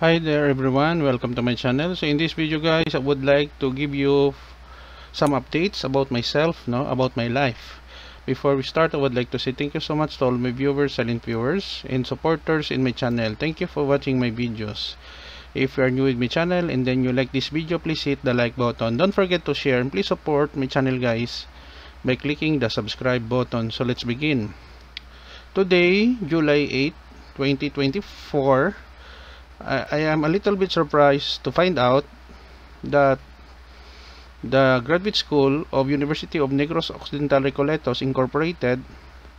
Hi there everyone, welcome to my channel. So in this video guys, I would like to give you some updates about myself, about my life. Before we start, I would like to say thank you so much to all my viewers, silent viewers, and supporters in my channel. Thank you for watching my videos. If you are new with my channel and then you like this video, please hit the like button. Don't forget to share and please support my channel guys by clicking the subscribe button. So let's begin. Today, July 8, 2024, I am a little bit surprised to find out that the Graduate School of University of Negros Occidental Recoletos Incorporated,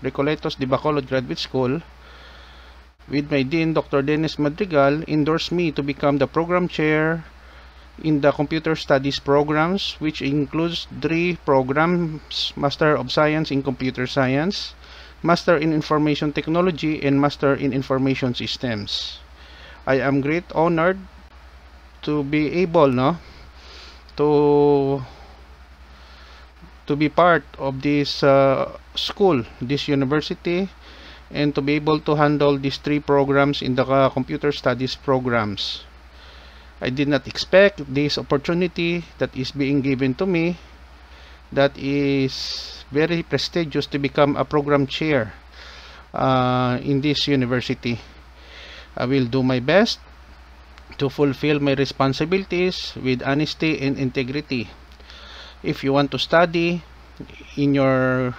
Recoletos de Bacolod Graduate School, with my Dean Dr. Dennis Madrigal, endorsed me to become the program chair in the Computer Studies programs, which includes 3 programs: Master of Science in Computer Science, Master in Information Technology, and Master in Information Systems. I am great honored to be able to be part of this school, this university, and to be able to handle these 3 programs in the computer studies programs. I did not expect this opportunity that is being given to me, that is very prestigious, to become a program chair in this university. I will do my best to fulfill my responsibilities with honesty and integrity. If you want to study in your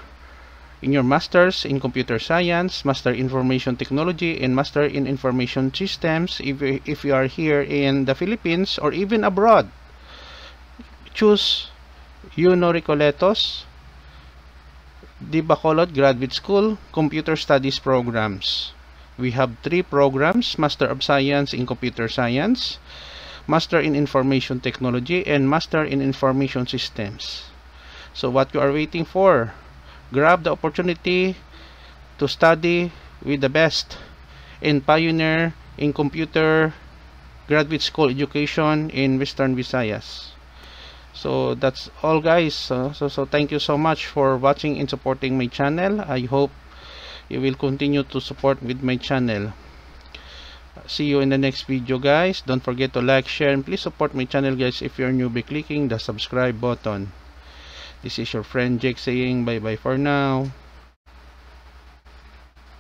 masters in computer science, master information technology, and master in information systems, if you are here in the Philippines or even abroad, choose UNO Recoletos de Bacolod Graduate School Computer Studies programs. We have 3 programs: Master of Science in Computer Science, Master in Information Technology, and Master in Information Systems. So what you are waiting for? Grab the opportunity to study with the best and pioneer in computer graduate school education in Western Visayas. So that's all guys. So thank you so much for watching and supporting my channel. I hope you will continue to support with my channel. See you in the next video guys. Don't forget to like, share, and please support my channel guys if you're new by clicking the subscribe button. This is your friend Jake saying bye bye for now.